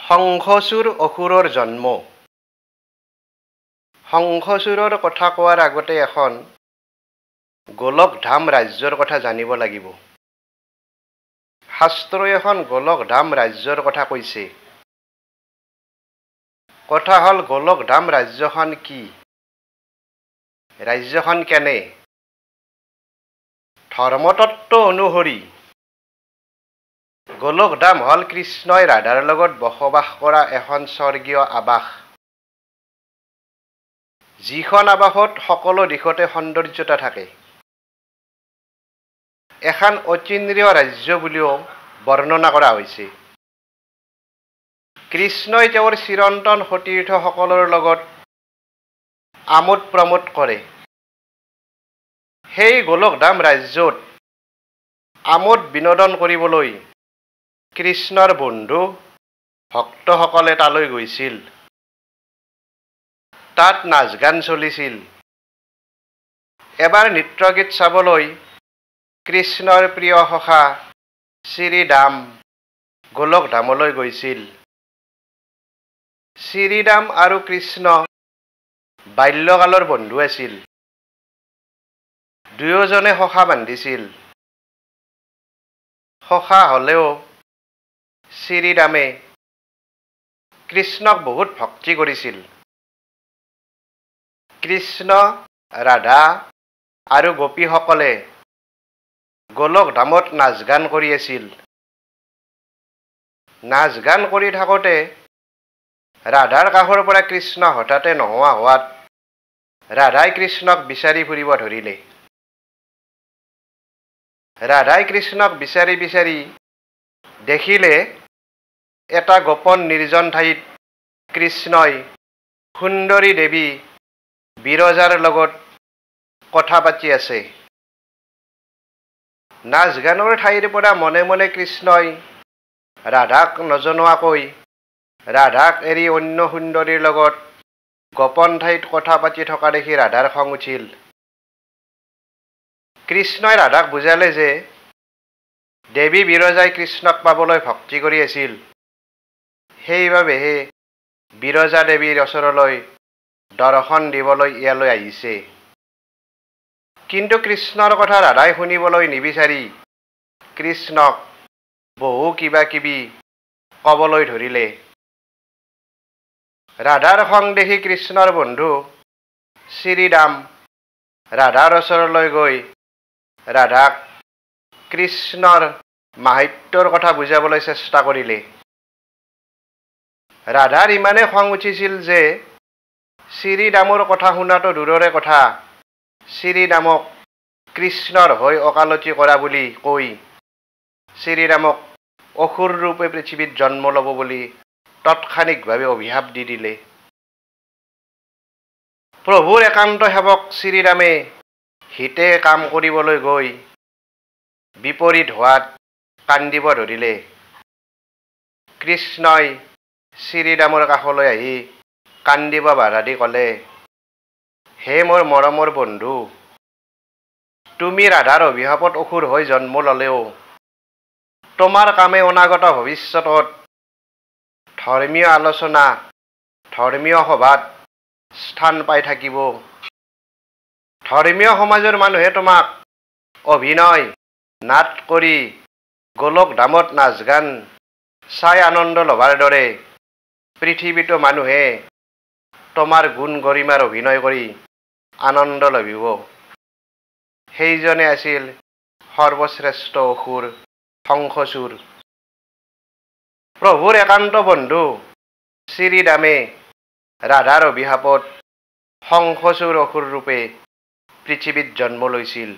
শংখচূড় অসুৰৰ জন্ম। শংখচূড়ৰ কথা কোৱাৰ আগতে এখন গোলকধাম ৰাজ্যৰ কথা জানিব লাগিব। শাস্ত্ৰই এখন গোলকধাম ৰাজ্যৰ কথা কৈছে। কথা হ'ল গোলকধাম ৰাজ্যখন কি? ৰাজ্যখন কেনে? ধৰ্মতত্ত্ব অনুসৰি গোলকধাম হ'ল কৃষ্ণই ৰাধাৰ লগত বসবাস কৰা এখন স্বৰ্গীয় আৱাস। যিখন আৱাসত সকলো দিশতে সৌন্দৰ্যতা থাকে। এখন অতীন্দ্ৰিয় ৰাজ্য বুলিও বৰ্ণনা কৰা হৈছে। কৃষ্ণই তেওঁৰ চিৰন্তন সতীৰ্থসকলৰ লগত আমোদ প্ৰমোদ কৰে। সেই গোলকধাম ৰাজ্যত আমোদ বিনোদন কৰিবলৈ কৃষ্ণৰ বন্ধু ভক্তসকলে তালৈ গৈছিল। তাত নাচ গান চলিছিল। এবাৰ নৃত্যগীত চাবলৈ কৃষ্ণৰ প্ৰিয় সখা শ্ৰীদাম গোলকধামলৈ গৈছিল। শ্ৰীদাম আৰু কৃষ্ণ বাল্যকালৰ বন্ধু আছিল। দুয়োজনে সখা বান্ধিছিল। সখা হ'লেও শ্ৰীদামে কৃষ্ণক বহুত ভক্তি কৰিছিল। কৃষ্ণ, ৰাধা আৰু গোপীসকলে গোলকধামত নাচ গান কৰি আছিল। নাচ গান কৰি থাকোঁতে ৰাধাৰ কাষৰ পৰা কৃষ্ণ হঠাতে নোহোৱা হোৱাত ৰাধাই কৃষ্ণক বিচাৰি ফুৰিব ধৰিলে। ৰাধাই কৃষ্ণক বিচাৰি বিচাৰি দেখিলে এটা গোপন নিৰ্জন ঠাইত কৃষ্ণই সুন্দৰী দেৱী বিৰজাৰ লগত কথা পাতি আছে। নাচ গানৰ ঠাইৰ পৰা মনে মনে কৃষ্ণই ৰাধাক নজনোৱাকৈ ৰাধাক এৰি অন্য সুন্দৰীৰ লগত গোপন ঠাইত কথা পাতি থকা দেখি ৰাধাৰ খং উঠিল। কৃষ্ণই ৰাধাক বুজালে যে দেৱী বিৰজাই কৃষ্ণক পাবলৈ ভক্তি কৰি আছিল। সেইবাবেহে বিৰজা দেৱীৰ ওচৰলৈ দৰ্শন দিবলৈ ইয়ালৈ আহিছে। কিন্তু কৃষ্ণৰ কথা ৰাধাই শুনিবলৈ নিবিচাৰি কৃষ্ণক বহু কিবা কিবি ক'বলৈ ধৰিলে। ৰাধাৰ খং দেখি কৃষ্ণৰ বন্ধু শ্ৰীদাম ৰাধাৰ ওচৰলৈ গৈ ৰাধাক কৃষ্ণৰ মাহাত্ম্যৰ কথা বুজাবলৈ চেষ্টা কৰিলে। ৰাধাৰ ইমানে খং উঠিছিল যে শ্ৰীদামৰ কথা শুনাটো দূৰৰে কথা, শ্ৰীদামক কৃষ্ণৰ হৈ ওকালতি কৰা বুলি কৈ শ্ৰীদামক অসুৰ ৰূপে পৃথিৱীত জন্ম ল'ব বুলি তৎক্ষণিকভাৱে অভিশাপ দি দিলে। প্ৰভুৰ একান্ত সেৱক শ্ৰীদামে হিতে কাম কৰিবলৈ গৈ বিপৰীত হোৱাত কান্দিব ধৰিলে। কৃষ্ণই শ্ৰীদামৰ কাষলৈ আহি কান্দিব বাধা দি ক'লে, হে মোৰ মৰমৰ বন্ধু, তুমি ৰাধাৰ অভিশাপত অসুৰ হৈ জন্ম ল'লেও তোমাৰ কামে অনাগত ভৱিষ্যতত ধৰ্মীয় আলোচনা, ধৰ্মীয় সভাত স্থান পাই থাকিব। ধৰ্মীয় সমাজৰ মানুহে তোমাক অভিনয়, নাট কৰি গোলকধামত নাচ গান চাই আনন্দ ল'বাৰ দৰে পৃথিৱীতো মানুহে তোমাৰ গুণ গৰিমাৰ অভিনয় কৰি আনন্দ লভিব। সেইজনে আছিল সৰ্বশ্ৰেষ্ঠ অসুৰ শংখচূড়। প্ৰভুৰ একান্ত বন্ধু শ্ৰীদামে ৰাধাৰ অভিশাপত শংখচূড় অসুৰ ৰূপে পৃথিৱীত জন্ম লৈছিল।